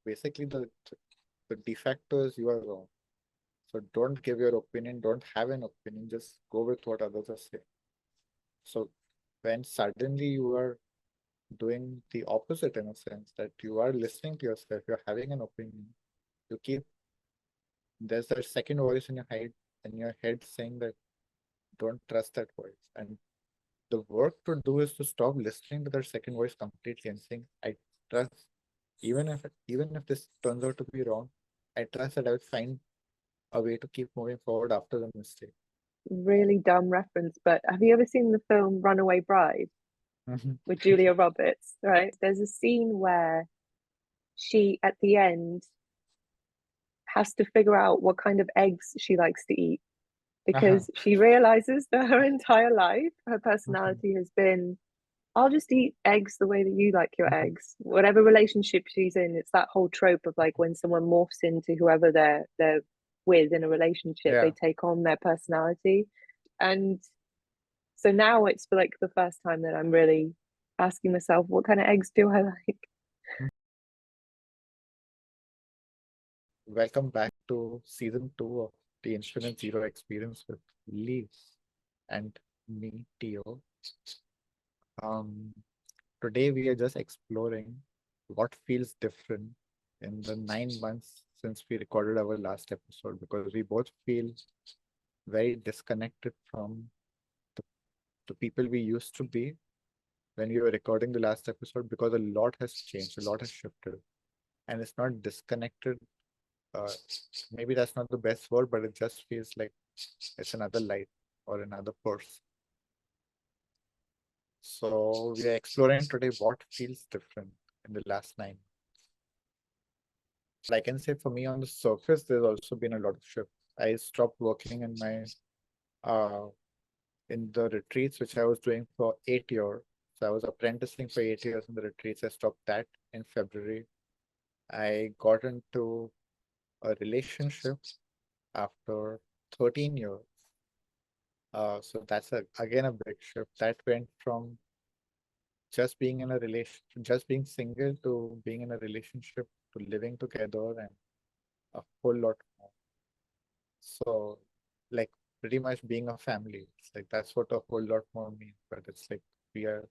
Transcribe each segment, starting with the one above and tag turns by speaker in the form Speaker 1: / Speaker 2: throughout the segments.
Speaker 1: basically the de facto is you are wrong. So don't give your opinion, don't have an opinion, just go with what others are saying. So when suddenly you are doing the opposite in a sense, that you are listening to yourself, you're having an opinion, you keep there's that second voice in your head saying that don't trust that voice. And the work to do is to stop listening to that second voice completely and saying, I trust, even if this turns out to be wrong, I trust that I will find a way to keep moving forward after the mistake.
Speaker 2: Really dumb reference, but have you ever seen the film Runaway Bride with Julia Roberts? Right, there's a scene where she at the end has to figure out what kind of eggs she likes to eat, because she realizes that her entire life her personality has been, I'll just eat eggs the way that you like your eggs. Whatever relationship she's in, it's that whole trope of like when someone morphs into whoever they're with in a relationship,
Speaker 1: Yeah.
Speaker 2: they take on their personality. And so now it's for like the first time that I'm really asking myself, what kind of eggs do I like?
Speaker 1: Welcome back to season 2 of the Infinite Zero Experience with Liis and me, Tio. Um, Today we are just exploring what feels different in the 9 months since we recorded our last episode, because we both feel very disconnected from the, the people we used to be when we were recording the last episode, because a lot has changed, a lot has shifted. And it's not disconnected. Maybe that's not the best word, but it just feels like it's another life or another person. So we are exploring today what feels different in the last 9 months. I can say for me on the surface, there's also been a lot of shift. I stopped working uh in the retreats which I was doing for 8 years. So I was apprenticing for 8 years in the retreats. I stopped that in February. I got into a relationship after 13 years. So that's again a big shift. That went from just being in a relation, just being single, to being in a relationship, to living together, and a whole lot more. So, like, pretty much being a family. It's like that's what a whole lot more means. But it's like we are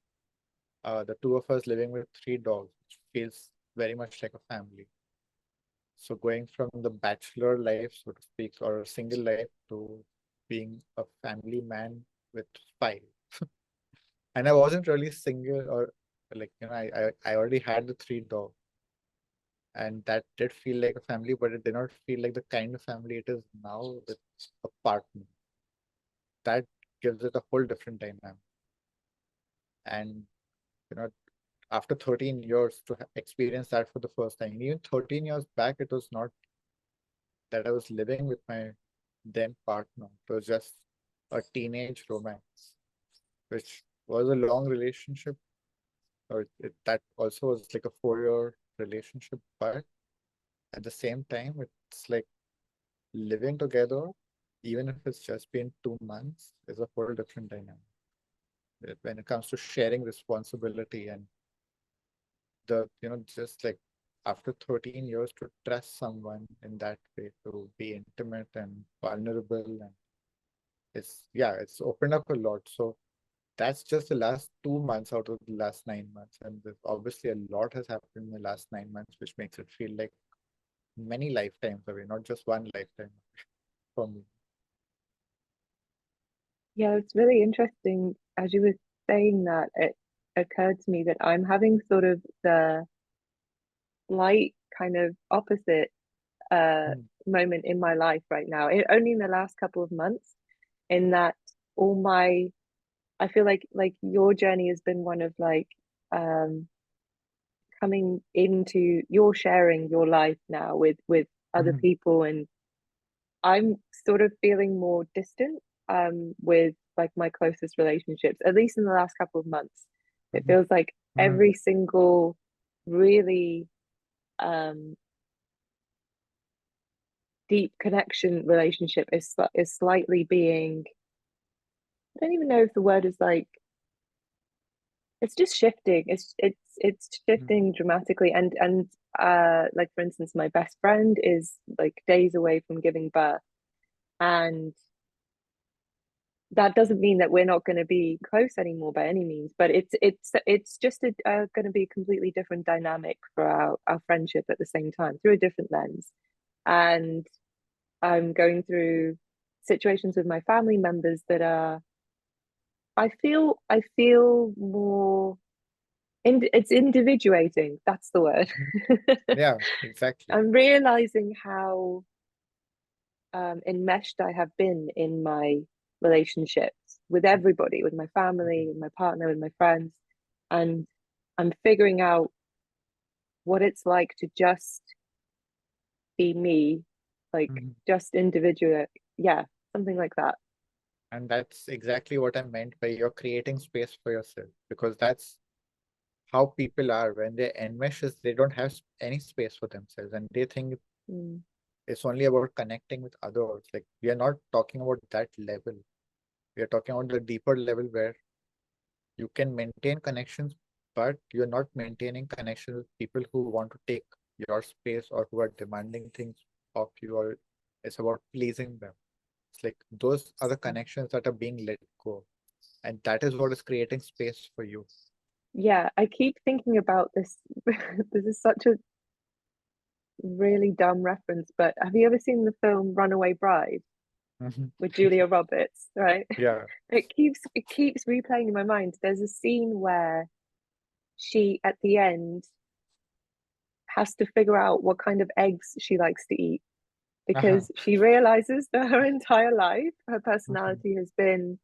Speaker 1: the two of us living with 3 dogs, which feels very much like a family. So going from the bachelor life, so to speak, or a single life, to being a family man with 5. And I wasn't really single, or like, I already had the 3 dogs, and that did feel like a family, but it did not feel like the kind of family it is now with a partner. That gives it a whole different dynamic. And you know, after 13 years to experience that for the first time, even 13 years back, it was not that I was living with my then partner. It was just a teenage romance, which was a long relationship. Or that also was like a 4-year relationship, but at the same time, it's like living together, even if it's just been 2 months, is a whole different dynamic when it comes to sharing responsibility. And just like after 13 years, to trust someone in that way, to be intimate and vulnerable, and it's opened up a lot. So that's just the last 2 months out of the last 9 months, and obviously a lot has happened in the last 9 months, which makes it feel like many lifetimes away, not just one lifetime for me.
Speaker 2: Yeah, it's really interesting. As you were saying that, it occurred to me that I'm having sort of the slight kind of opposite moment in my life right now, only in the last couple of months, in that all my, I feel like your journey has been one of like coming into, you're sharing your life now with other people, and I'm sort of feeling more distant with like my closest relationships, at least in the last couple of months. It feels like every single really um deep connection relationship is slightly being, I don't even know if the word is like it's just shifting. It's shifting dramatically, and like for instance, my best friend is like days away from giving birth, and that doesn't mean that we're not going to be close anymore by any means, but it's just going to be a completely different dynamic for our friendship at the same time through a different lens. And I'm going through situations with my family members that are I feel more it's individuating. That's the word.
Speaker 1: Yeah, exactly.
Speaker 2: I'm realizing how enmeshed I have been in my relationships with everybody, with my family, with my partner, with my friends. And I'm figuring out what it's like to just be me, like
Speaker 1: Mhm.
Speaker 2: just individual. Yeah, something like that.
Speaker 1: And that's exactly what I meant by you're creating space for yourself, because that's how people are when they enmeshes, they don't have any space for themselves and they think
Speaker 2: Mm.
Speaker 1: it's only about connecting with others. Like we are not talking about that level. We are talking about the deeper level where you can maintain connections, but you're not maintaining connections with people who want to take your space or who are demanding things of you, or it's about pleasing them. It's like those are the connections that are being let go. And that is what is creating space for you.
Speaker 2: Yeah, I keep thinking about this. This is such a really dumb reference, but have you ever seen the film Runaway Bride
Speaker 1: Mhm.
Speaker 2: with Julia Roberts, right?
Speaker 1: Yeah.
Speaker 2: It keeps replaying in my mind. There's a scene where she at the end has to figure out what kind of eggs she likes to eat
Speaker 1: Uh-huh.
Speaker 2: because she realizes that her entire life her
Speaker 1: Mhm.
Speaker 2: personality has been,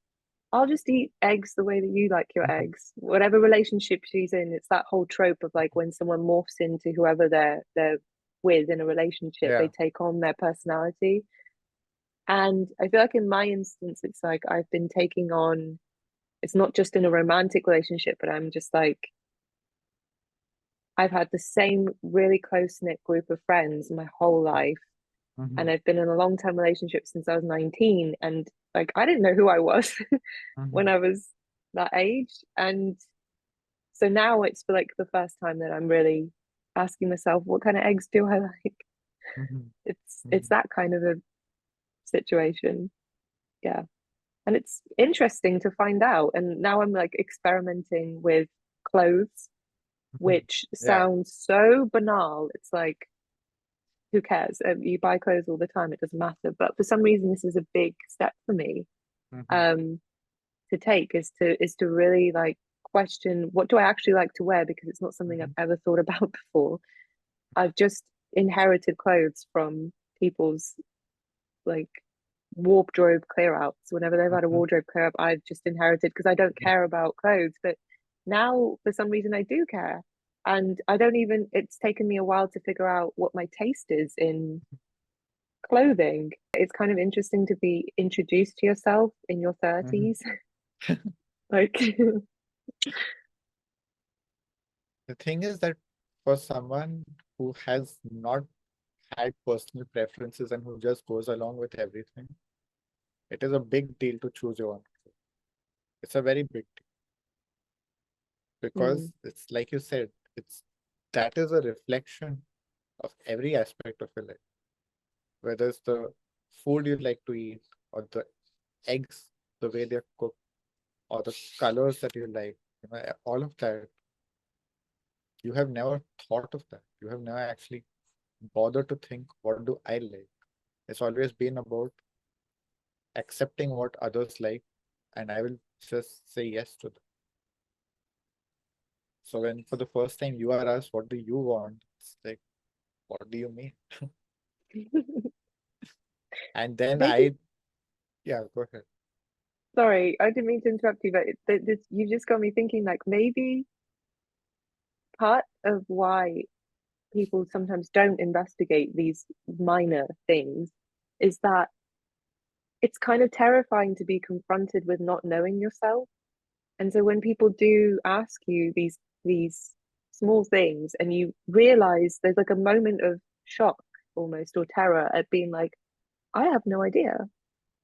Speaker 2: I'll just eat eggs the way that you like your
Speaker 1: Mhm.
Speaker 2: eggs. Whatever relationship she's in, it's that whole trope of like when someone morphs into whoever they're with in a relationship, they
Speaker 1: Yeah.
Speaker 2: take on their personality. And I feel like in my instance, it's like I've been taking on, it's not just in a romantic relationship, but I'm just like, I've had the same really close knit group of friends my whole life. And
Speaker 1: Mhm.
Speaker 2: I've been in a long term relationship since I was 19. And like, I didn't know who I was when
Speaker 1: Mhm.
Speaker 2: I was that age. And so now it's for like the first time that I'm really asking myself, what kind of eggs do I like?
Speaker 1: Mhm.
Speaker 2: It's
Speaker 1: Mhm.
Speaker 2: that kind of a situation. Yeah. And it's interesting to find out. And now I'm like experimenting with clothes,
Speaker 1: Mhm.
Speaker 2: which
Speaker 1: Yeah.
Speaker 2: sounds so banal. It's like, who cares? You buy clothes all the time, it doesn't matter. But for some reason, this is a big step for me
Speaker 1: Mhm.
Speaker 2: um, to take is to really like question what do I actually like to wear because it's not something I've
Speaker 1: Mhm.
Speaker 2: ever thought about before. I've just inherited clothes from people's like wardrobe clear outs. Whenever they've had a
Speaker 1: Mhm.
Speaker 2: wardrobe clear up, I've just inherited because I don't care about clothes. But now for some reason I do care. And I don't even, it's taken me a while to figure out what my taste is in clothing. It's kind of interesting to be introduced to yourself in your
Speaker 1: Mhm.
Speaker 2: 30s. Like,
Speaker 1: The thing is that for someone who has not had personal preferences and who just goes along with everything, it is a big deal to choose your own clothes. It's a very big deal
Speaker 2: mm,
Speaker 1: because it's like you said, it's that is a reflection of every aspect of your life, whether it's the food you like to eat or the eggs, the way they're cooked, or the colors that you like, all of that. You have never thought of that. You have never actually bothered to think, what do I like? It's always been about accepting what others like, and I will just say yes to them. So when for the first time you are asked, what do you want? It's like, what do you mean? And then
Speaker 2: maybe,
Speaker 1: yeah, go ahead.
Speaker 2: sorry, I didn't mean to interrupt you, but you just got me thinking like maybe part of why people sometimes don't investigate these minor things is that it's kind of terrifying to be confronted with not knowing yourself. And so when people do ask you these small things and you realize there's like a moment of shock almost or terror at being like, I have no idea.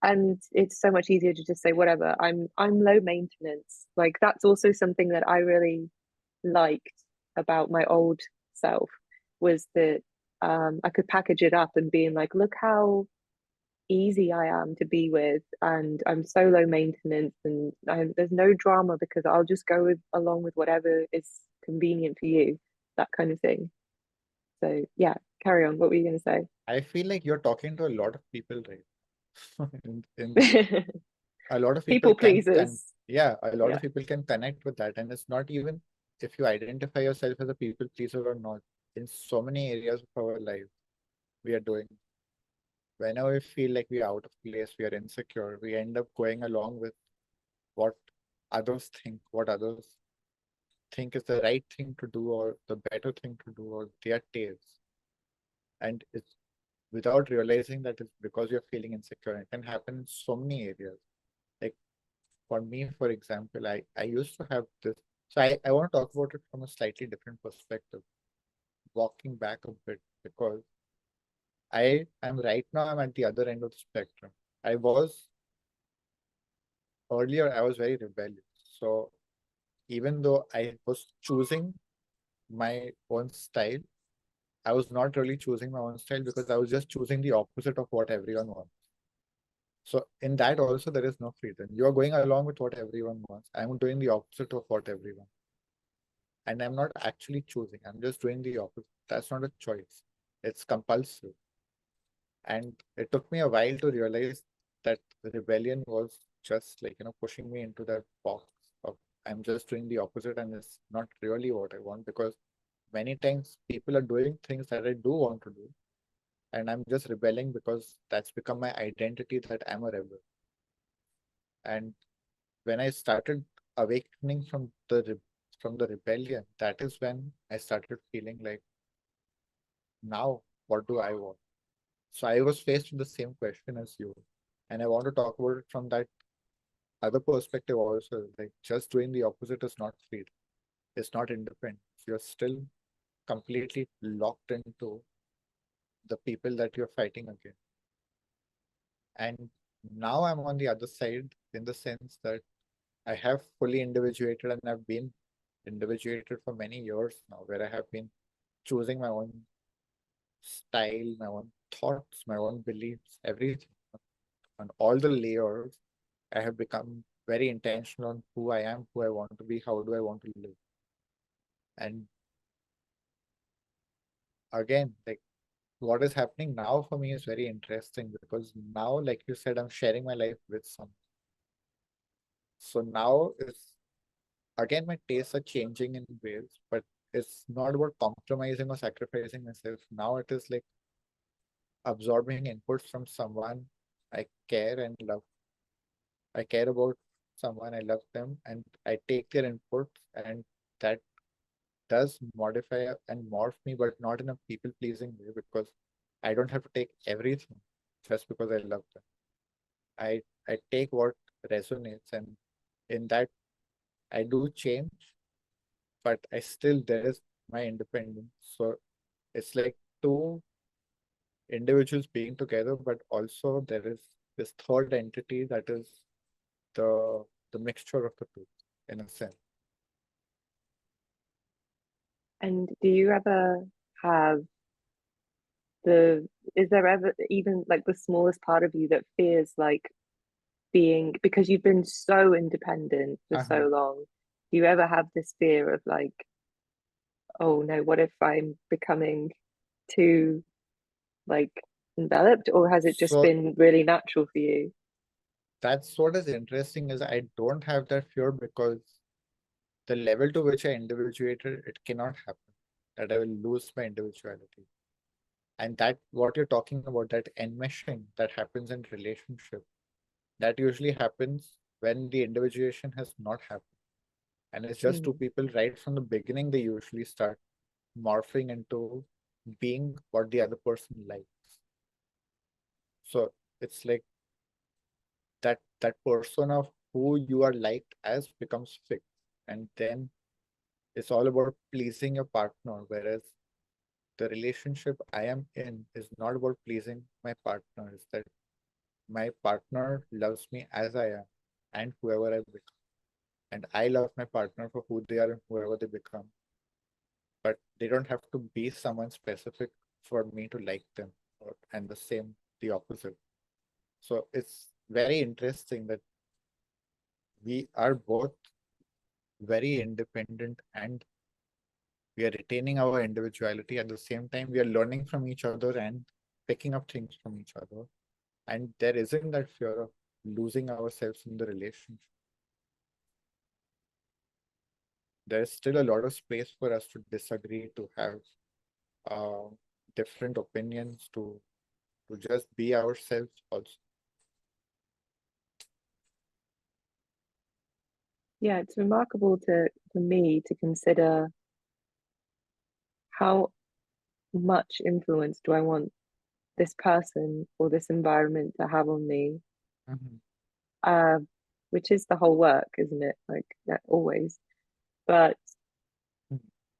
Speaker 2: and it's so much easier to just say whatever. I'm low maintenance. Like that's also something that I really liked about my old self, was that I could package it up and being like, look how easy I am to be with, and I'm so low maintenance, and there's no drama because I'll just go along with whatever is convenient for you, that kind of thing. So yeah, carry on. What were you going to
Speaker 1: I feel like you're talking to a lot of people, right? In
Speaker 2: say?
Speaker 1: a lot of people
Speaker 2: People
Speaker 1: can
Speaker 2: pleasers.
Speaker 1: yeah, a lot
Speaker 2: Yeah.
Speaker 1: of people can connect with that, and it's not even if you identify yourself as a people pleaser or not. In so many areas of our life, we are doing. Whenever we feel like we are out of place, we are insecure, we end up going along with what what others think is the right thing to do or the better thing to do or their taste. And it's without realizing that it's because you're feeling insecure. It can happen in so many areas. Like for me, for example, I used to have this. So I want to talk about it from a slightly different perspective, walking back a bit, because I'm at the other end of the spectrum. I was earlier, I was very rebellious. So even though I was choosing my own style, I was not really choosing my own style because I was just choosing the opposite of what everyone wants. So in that also there is no freedom. You are going along with what everyone wants. I'm doing the opposite of what everyone. And I'm not actually choosing. I'm just doing the opposite. That's not a choice. It's compulsive. And it took me a while to realize that the rebellion was just like, pushing me into that box of I'm just doing the opposite and it's not really what I want, because many times people are doing things that I do want to do. And I'm just rebelling because that's become my identity, that I'm a rebel. And when I started awakening from the rebellion, that is when I started feeling like, now what do I want? So I was faced with the same question as you, and I want to talk about it from that other perspective also. Like just doing the opposite is not freedom. It's not independence. You're still completely locked into the people that you're fighting against. And now I'm on the other side in the sense that I have fully individuated and I've been individuated for many years now, where I have been choosing my own style, my own thoughts, my own beliefs, everything. On all the layers, I have become very intentional on who I am, who I want to be, how do I want to live. And again, like what is happening now for me is very interesting because now, like you said, I'm sharing my life with someone. So now it's again, my tastes are changing in ways, but it's not about compromising or sacrificing myself. Now it is like absorbing inputs from someone I care and love. I care about someone, I love them, and I take their inputs, and that does modify and morph me, but not in a people pleasing way, because I don't have to take everything just because I love them. I take what resonates, and in that I do change, but I still there is my independence. So it's like two individuals being together, but also there is this third entity that is the mixture of the two, in a sense.
Speaker 2: And do you ever have the, is there ever even like the smallest part of you that fears like being, because you've been so independent for
Speaker 1: Uh-huh.
Speaker 2: so long, do you ever have this fear of like, oh no, what if I'm becoming too like enveloped, or has it just
Speaker 1: So
Speaker 2: been really natural for you?
Speaker 1: that's what is interesting is I don't have that fear because the level to which I individuated, it cannot happen that I will lose my individuality. And that what you're talking about, that enmeshing that happens in relationship, that usually happens when the individuation has not happened. And it's just two
Speaker 2: Mm.
Speaker 1: people right from the beginning, they usually start morphing into being what the other person likes. So it's like that person of who you are liked as becomes fixed. And then it's all about pleasing your partner, whereas the relationship I am in is not about pleasing my partner. It's that my partner loves me as I am and whoever I become. And I love my partner for who they are and whoever they become. But they don't have to be someone specific for me to like them, and the same, the opposite. So it's very interesting that we are both very independent and we are retaining our individuality. At the same time, we are learning from each other and picking up things from each other. And there isn't that fear of losing ourselves in the relationship. There's still a lot of space for us to disagree, to have uh, different opinions, to just be ourselves also.
Speaker 2: Yeah, it's remarkable for me to consider how much influence do I want this person or this environment to have on me, uh, which is the whole work, isn't it? Like that always. But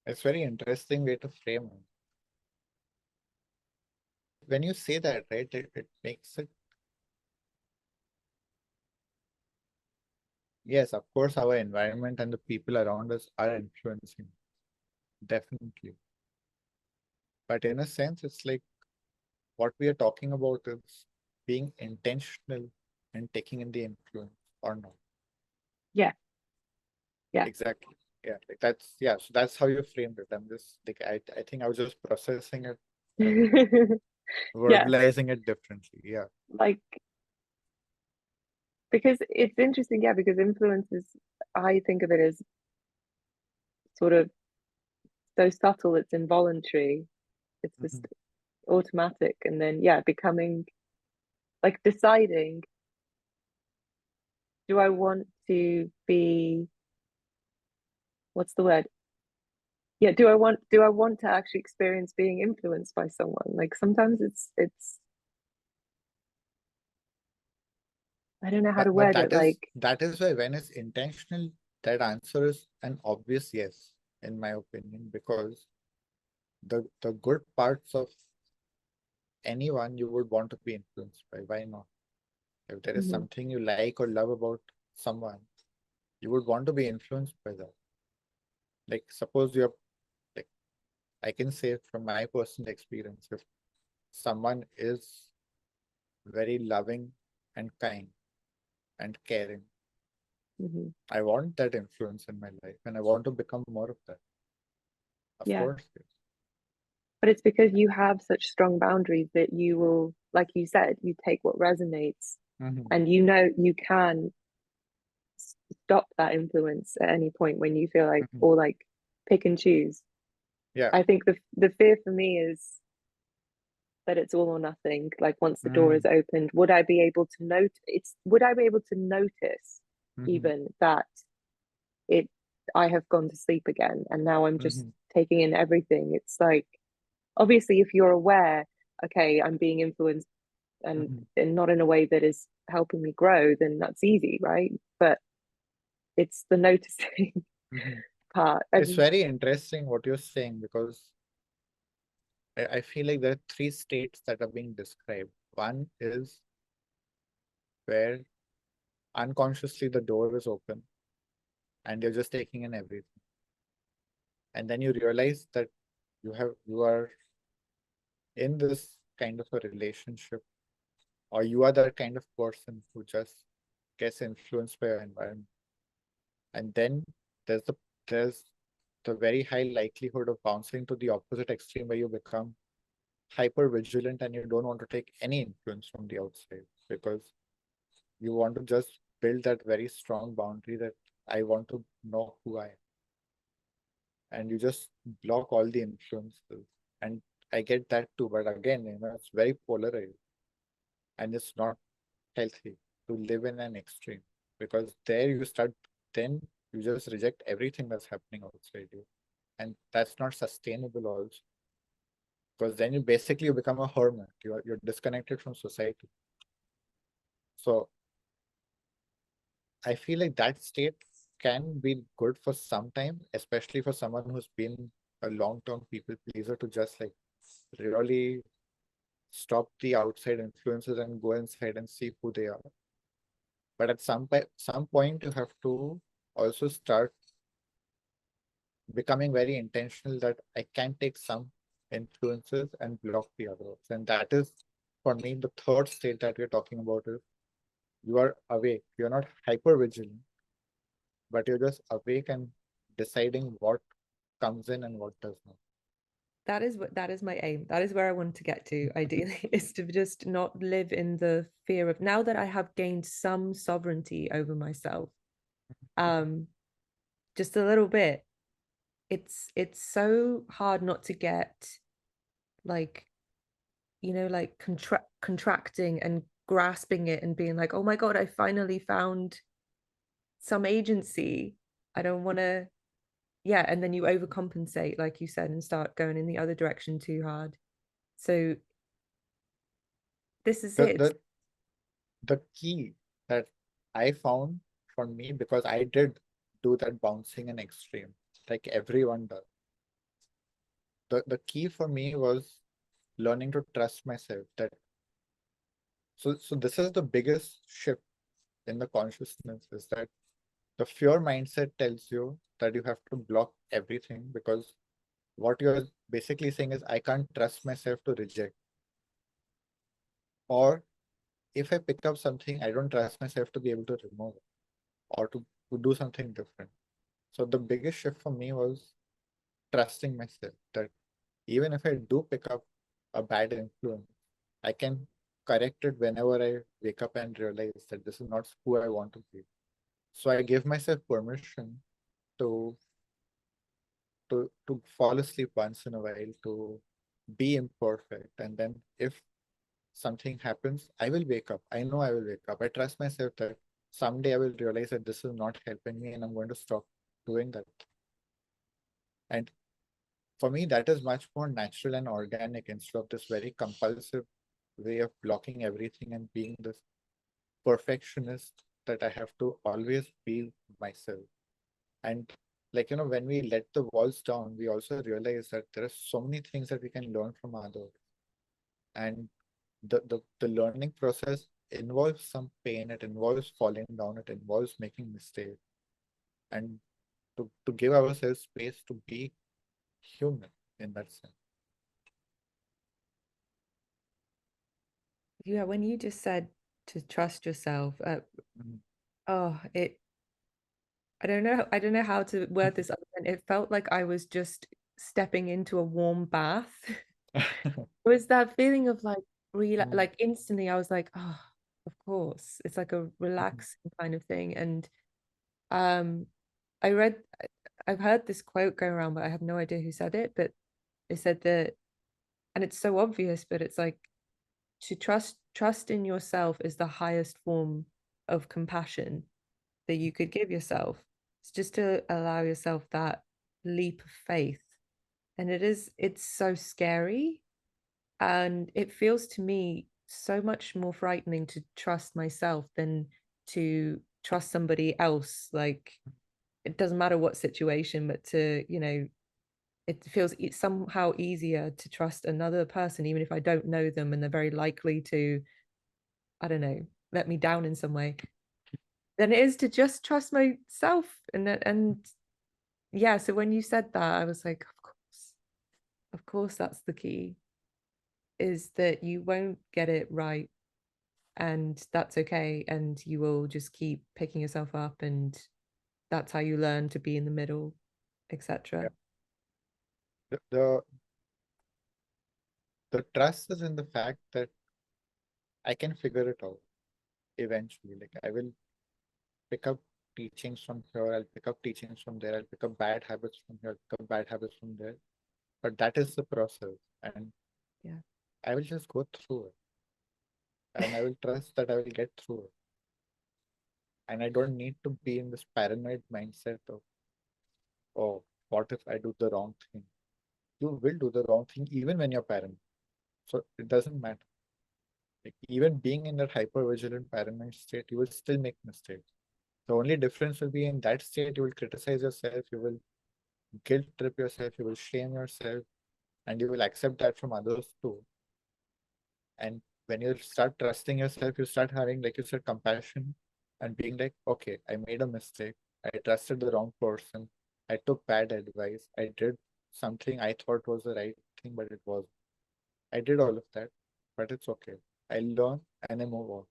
Speaker 1: It's very interesting way to frame it. When you say that, right, it makes it. Yes, of course, our environment and the people around us are influencing, definitely. But in a sense, it's like what we are talking about is being intentional and taking in the influence or not.
Speaker 2: yeah, yeah.
Speaker 1: Exactly. Yeah, like that's yeah. So that's how you framed it. I'm just like I think I was just processing it and
Speaker 2: Yeah,
Speaker 1: verbalizing it differently. Yeah.
Speaker 2: like because it's interesting, yeah, because influence is, I think of it as sort of so subtle, it's involuntary, it's just
Speaker 1: Mhm.
Speaker 2: automatic, and then yeah, becoming like deciding, do I want to be, what's the word? Yeah, do I want to actually experience being influenced by someone? Like sometimes it's I don't know how to
Speaker 1: But
Speaker 2: word it. Like,
Speaker 1: that is why when it's intentional, that answer is an obvious yes, in my opinion, because the good parts of anyone you would want to be influenced by. Why not? If there is
Speaker 2: mhm,
Speaker 1: something you like or love about someone, you would want to be influenced by that. Like suppose you're like I can say from my personal experience, if someone is very loving and kind and caring,
Speaker 2: mhm.
Speaker 1: I want that influence in my life and I want to become more of that. Of
Speaker 2: Yeah,
Speaker 1: course, yes.
Speaker 2: but it's because you have such strong boundaries that you will, like you said, you take what resonates,
Speaker 1: Mhm,
Speaker 2: and you know you can stop that influence at any point when you feel like,
Speaker 1: mhm.
Speaker 2: or like pick and choose.
Speaker 1: Yeah.
Speaker 2: I think the fear for me is that it's all or nothing. Like once the door is
Speaker 1: Mm,
Speaker 2: opened, would I be able to note it's would I be able to notice
Speaker 1: mhm,
Speaker 2: even that it I have gone to sleep again and now I'm just
Speaker 1: mhm,
Speaker 2: taking in everything? It's like obviously if you're aware, okay, I'm being influenced
Speaker 1: mhm,
Speaker 2: and not in a way that is helping me grow, then that's easy, right? But it's the noticing
Speaker 1: mhm.
Speaker 2: part.
Speaker 1: It's
Speaker 2: And
Speaker 1: very interesting what you're saying because I feel like there are three states that are being described. One is where unconsciously the door is open and you're just taking in everything. And then you realize that you are in this kind of a relationship, or you are that kind of person who just gets influenced by your environment. And then there's the there's the very high likelihood of bouncing to the opposite extreme where you become hyper vigilant and you don't want to take any influence from the outside because you want to just build that very strong boundary that I want to know who I am. And you just block all the influences. And I get that too, but again, it's very polarized and it's not healthy to live in an extreme because there you start, then you just reject everything that's happening outside you. And that's not sustainable also because then you become a hermit. You're disconnected from society. So I feel like that state can be good for some time, especially for someone who's been a long-term people pleaser to just like really stop the outside influences and go inside and see who they are. But at some point, you have to also start becoming very intentional that I can take some influences and block the others. And that is, for me, the third state that we're talking about is you are awake. You're not hyper vigilant, but you're just awake and deciding what comes in and what does not.
Speaker 3: That is my aim. That is where I want to get to, ideally, is to just not live in the fear of, now that I have gained some sovereignty over myself, just a little bit. It's so hard not to get like, like contracting and grasping it and being like, oh my God, I finally found some agency. I don't want to, yeah. And then you overcompensate, like you said, and start going in the other direction too hard. So this is
Speaker 1: The,
Speaker 3: it.
Speaker 1: the, the key that I found for me, because I did do that bouncing in extreme, like everyone does. The key for me was learning to trust myself. So this is the biggest shift in the consciousness, is that the fear mindset tells you that you have to block everything, because what you're basically saying is, I can't trust myself to reject. Or if I pick up something, I don't trust myself to be able to remove it or to do something different. So the biggest shift for me was trusting myself that even if I do pick up a bad influence, I can correct it whenever I wake up and realize that this is not who I want to be. So I give myself permission to to fall asleep once in a while, to be imperfect. And then if something happens, I will wake up. I know I will wake up. I trust myself that someday I will realize that this is not helping me and I'm going to stop doing that. And for me, that is much more natural and organic instead of this very compulsive way of blocking everything and being this perfectionist that I have to always be myself. And like, when we let the walls down, we also realize that there are so many things that we can learn from others. And the learning process involves some pain, it involves falling down, it involves making mistakes. And to give ourselves space to be human in that sense.
Speaker 3: Yeah, when you just said to trust yourself,
Speaker 1: Mhm.
Speaker 3: oh, I don't know how to word this other than it felt like I was just stepping into a warm bath. It was that feeling of like like instantly I was like, oh, of course. It's like a relaxing kind of thing. And um I read I've heard this quote going around, but I have no idea who said it, but it said that, and it's so obvious, but it's like, to trust in yourself is the highest form of compassion that you could give yourself. It's just to allow yourself that leap of faith. And it's so scary. And it feels to me so much more frightening to trust myself than to trust somebody else. Like, it doesn't matter what situation, but it feels somehow easier to trust another person, even if I don't know them and they're very likely to, I don't know, let me down in some way, than it is to just trust myself. And yeah, so when you said that, I was like, of course, that's the key, is that you won't get it right, and that's okay, and you will just keep picking yourself up, and that's how you learn to be in the middle, etc.
Speaker 1: The, the the trust is in the fact that I can figure it out eventually. Like, I will pick up teachings from here, I'll pick up teachings from there, I'll pick up bad habits from here, pick up bad habits from there. But that is the process. And
Speaker 3: Yeah.
Speaker 1: I will just go through it. And I will trust that I will get through it. And I don't need to be in this paranoid mindset of, oh, what if I do the wrong thing? You will do the wrong thing even when you're paranoid. So it doesn't matter. Like, even being in that hyper vigilant paranoid state, you will still make mistakes. The only difference will be, in that state, you will criticize yourself, you will guilt trip yourself, you will shame yourself, and you will accept that from others too. And when you start trusting yourself, you start having, like you said, compassion and being like, okay, I made a mistake. I trusted the wrong person. I took bad advice. I did something I thought was the right thing, but it wasn't. I did all of that, but it's okay. I learn and I move on.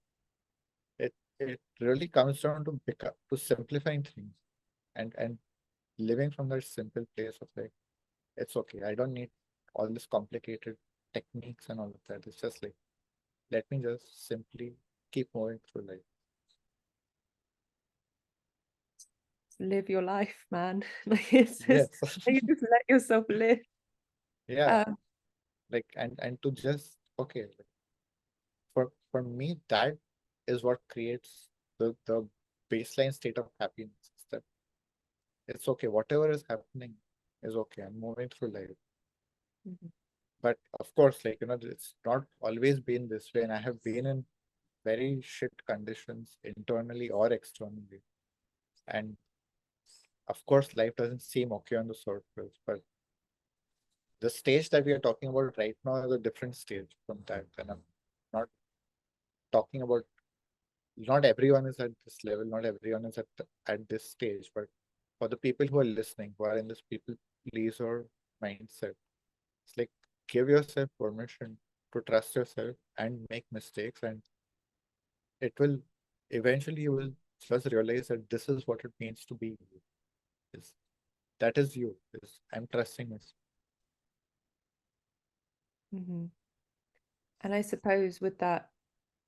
Speaker 1: It really comes down to simplifying things and living from that simple place of like, it's okay. I don't need all this complicated techniques and all of that. It's just like, let me just simply keep moving through life.
Speaker 3: Live your life, man. Like it's
Speaker 1: Yes.
Speaker 3: just you just let yourself live.
Speaker 1: Yeah.
Speaker 3: Um,
Speaker 1: Like and to just okay, like, for me, that is what creates the baseline state of happiness. Is that it's okay. Whatever is happening is okay. I'm moving through life.
Speaker 3: mhm.
Speaker 1: But of course, like, it's not always been this way. And I have been in very shit conditions internally or externally. And of course, life doesn't seem okay on the surface. But the stage that we are talking about right now is a different stage from that. And I'm not talking about, not everyone is at this level, not everyone is at this stage. But for the people who are listening, who are in this people pleaser mindset, it's like give yourself permission to trust yourself and make mistakes, and it will eventually you will just realize that this is what it means to be you. Is that is you. Is I'm trusting myself.
Speaker 3: Mhm. And I suppose with that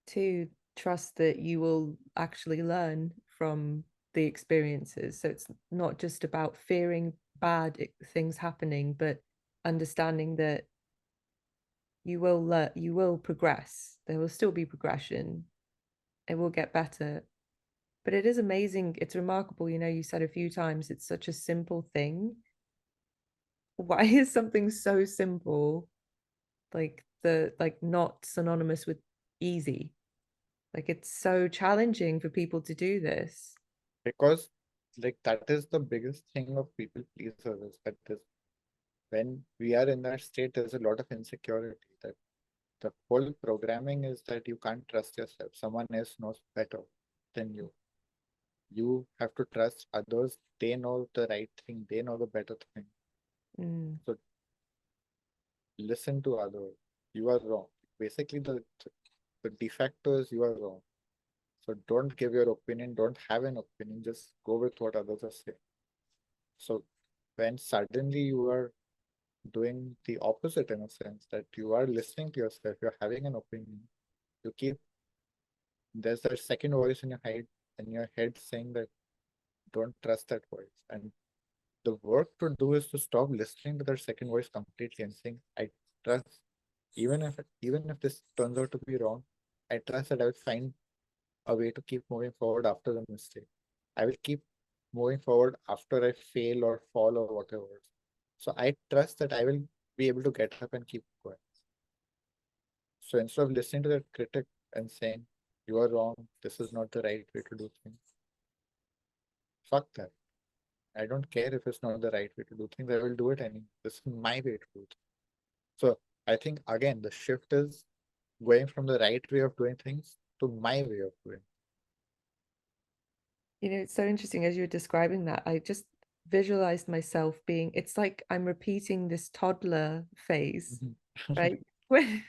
Speaker 3: too, trust that you will actually learn from the experiences. So it's not just about fearing bad things happening, but understanding that you will learn, you will progress. There will still be progression. It will get better. But it is amazing. It's remarkable. You said a few times it's such a simple thing. Why is something so simple like not synonymous with easy? Like it's so challenging for people to do this.
Speaker 1: Because like that is the biggest thing of people pleasers, is that this, when we are in that state, there's a lot of insecurity. That the whole programming is that you can't trust yourself. Someone else knows better than you. You have to trust others. They know the right thing. They know the better thing.
Speaker 3: Mm,
Speaker 1: So listen to others. You are wrong. Basically, the de facto is you are wrong. So don't give your opinion. Don't have an opinion. Just go with what others are saying. So when suddenly you are doing the opposite, in a sense that you are listening to yourself, you're having an opinion. You keep There's that second voice in your head saying that don't trust that voice. And the work to do is to stop listening to that second voice completely and saying, I trust, even if this turns out to be wrong, I trust that I will find a way to keep moving forward after the mistake. I will keep moving forward after I fail or fall or whatever. So I trust that I will be able to get up and keep going. So instead of listening to that critic and saying, you are wrong, this is not the right way to do things, fuck that. I don't care if it's not the right way to do things. I will do it anyway. This is my way to do things. So I think again the shift is going from the right way of doing things to my way of doing.
Speaker 3: it's so interesting as you were describing that. I just visualized myself being, it's like I'm repeating this toddler phase, right? When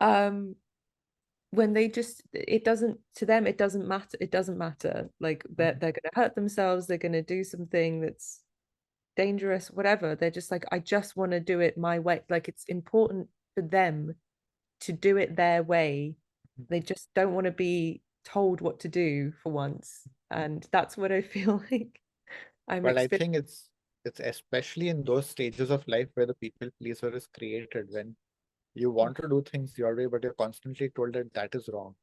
Speaker 3: um when they just it doesn't to them it doesn't matter. It doesn't matter. Like they're gonna hurt themselves, they're gonna do something that's dangerous, whatever. They're just like, I just want to do it my way. Like it's important for them to do it their way. They just don't want to be told what to do for once. And that's what I feel like I'm
Speaker 1: But I
Speaker 3: experiencing.
Speaker 1: think it's especially in those stages of life where the people pleaser is created, when you want to do things your way, but you're constantly told that that is wrong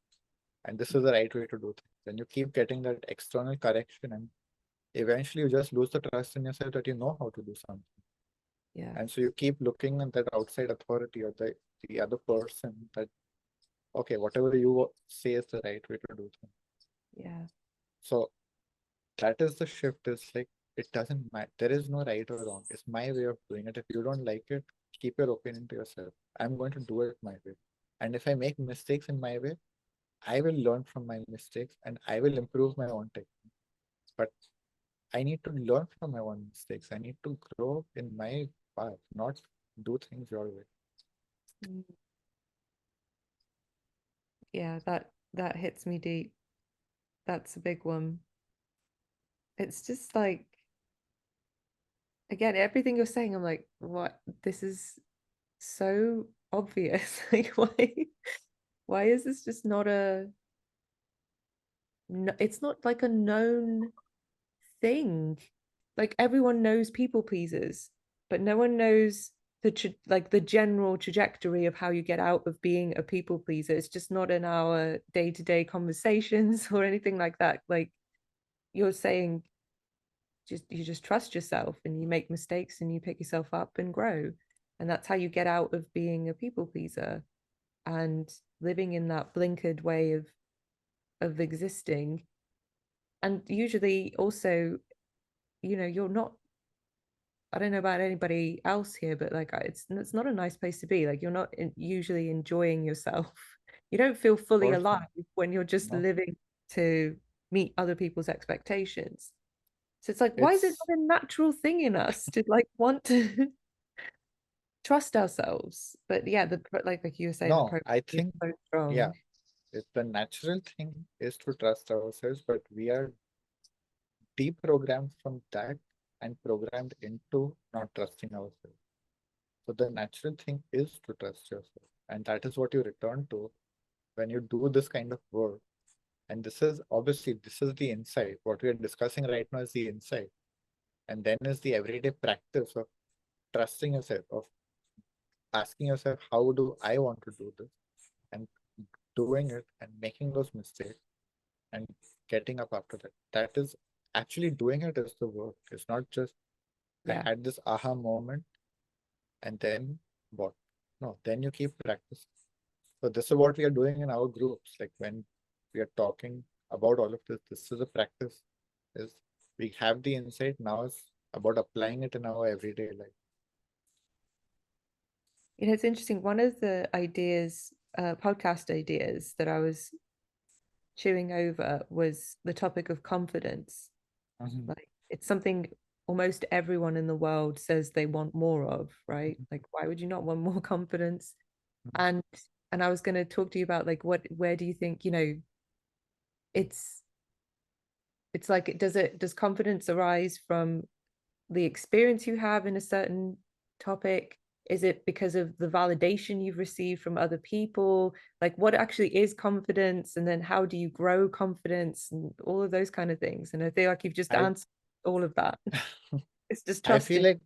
Speaker 1: and this is the right way to do things. And you keep getting that external correction, and eventually you just lose the trust in yourself that you know how to do something.
Speaker 3: Yeah.
Speaker 1: And so you keep looking at that outside authority or the other person that, okay, whatever you say is the right way to do things.
Speaker 3: Yeah.
Speaker 1: So that is the shift. Is like, it doesn't matter. There is no right or wrong. It's my way of doing it. If you don't like it, keep your opinion to yourself. I'm going to do it my way. And if I make mistakes in my way, I will learn from my mistakes and I will improve my own technique. But I need to learn from my own mistakes. I need to grow in my path, not do things your way.
Speaker 3: Mm. Yeah, that hits me deep. That's a big one. It's just like, again, everything you're saying, I'm like, what? This is so obvious. Like, why is this just not a no, it's not like a known thing. Like everyone knows people pleasers, but no one knows like the general trajectory of how you get out of being a people pleaser. It's just not in our day-to-day conversations or anything like that. Like you're saying, you just trust yourself and you make mistakes and you pick yourself up and grow. And that's how you get out of being a people pleaser and living in that blinkered way of existing. And usually also, you're not, I don't know about anybody else here, but like it's not a nice place to be. Like you're not usually enjoying yourself. You don't feel fully
Speaker 1: Course
Speaker 3: alive
Speaker 1: not.
Speaker 3: when you're just
Speaker 1: No.
Speaker 3: living to meet other people's expectations. So it's like, why is it
Speaker 1: It's
Speaker 3: not a natural thing in us to like want to trust ourselves? But yeah, like you were saying, the
Speaker 1: no,
Speaker 3: program
Speaker 1: I
Speaker 3: is
Speaker 1: think,
Speaker 3: so
Speaker 1: yeah,
Speaker 3: strong.
Speaker 1: the natural thing is to trust ourselves, but we are deprogrammed from that and programmed into not trusting ourselves. So the natural thing is to trust yourself. And that is what you return to when you do this kind of work. And this is obviously this is the insight. What we are discussing right now is the insight. And then is the everyday practice of trusting yourself, of asking yourself, how do I want to do this? And doing it and making those mistakes and getting up after that. That is actually doing it is the work. It's not just I
Speaker 3: Yeah.
Speaker 1: had this aha moment and then what? No, then you keep practicing. So this is what we are doing in our groups. Like when we are talking about all of this, this is a practice. Is we have the insight, now it's about applying it in our everyday life.
Speaker 3: It's interesting. One of the ideas, podcast ideas that I was chewing over was the topic of confidence.
Speaker 1: Mhm.
Speaker 3: Like it's something almost everyone in the world says they want more of, right?
Speaker 1: Mhm.
Speaker 3: Like why would you not want more confidence?
Speaker 1: Mhm.
Speaker 3: And I was going to talk to you about like where do you think, it's like does confidence arise from the experience you have in a certain topic? Is it because of the validation you've received from other people? Like what actually is confidence? And then how do you grow confidence and all of those kind of things? And I feel like you've just
Speaker 1: I
Speaker 3: answered all of that. It's just
Speaker 1: I feel
Speaker 3: trusting.
Speaker 1: like,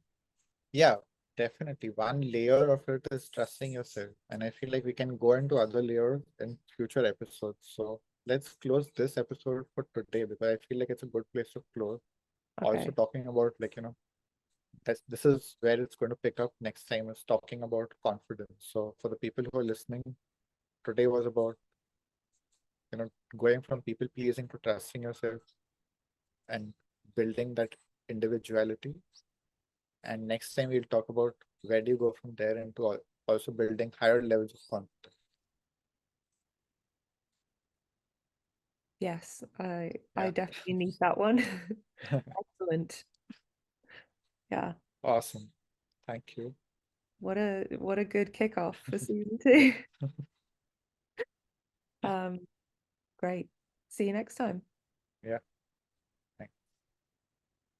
Speaker 1: yeah, definitely. One layer of it is trusting yourself. And I feel like we can go into other layers in future episodes. So let's close this episode for today because I feel like it's a good place to close. Also
Speaker 3: Okay.
Speaker 1: talking about this is where it's going to pick up next time is talking about confidence. So for the people who are listening, today was about, going from people pleasing to trusting yourself and building that individuality. And next time we'll talk about where do you go from there into also building higher levels of confidence.
Speaker 3: Yes, I
Speaker 1: Yeah.
Speaker 3: definitely need that one. Excellent. Yeah.
Speaker 1: Awesome. Thank you.
Speaker 3: What a good kickoff for season
Speaker 1: Yeah.
Speaker 3: 2. Great. See you next time.
Speaker 1: Yeah.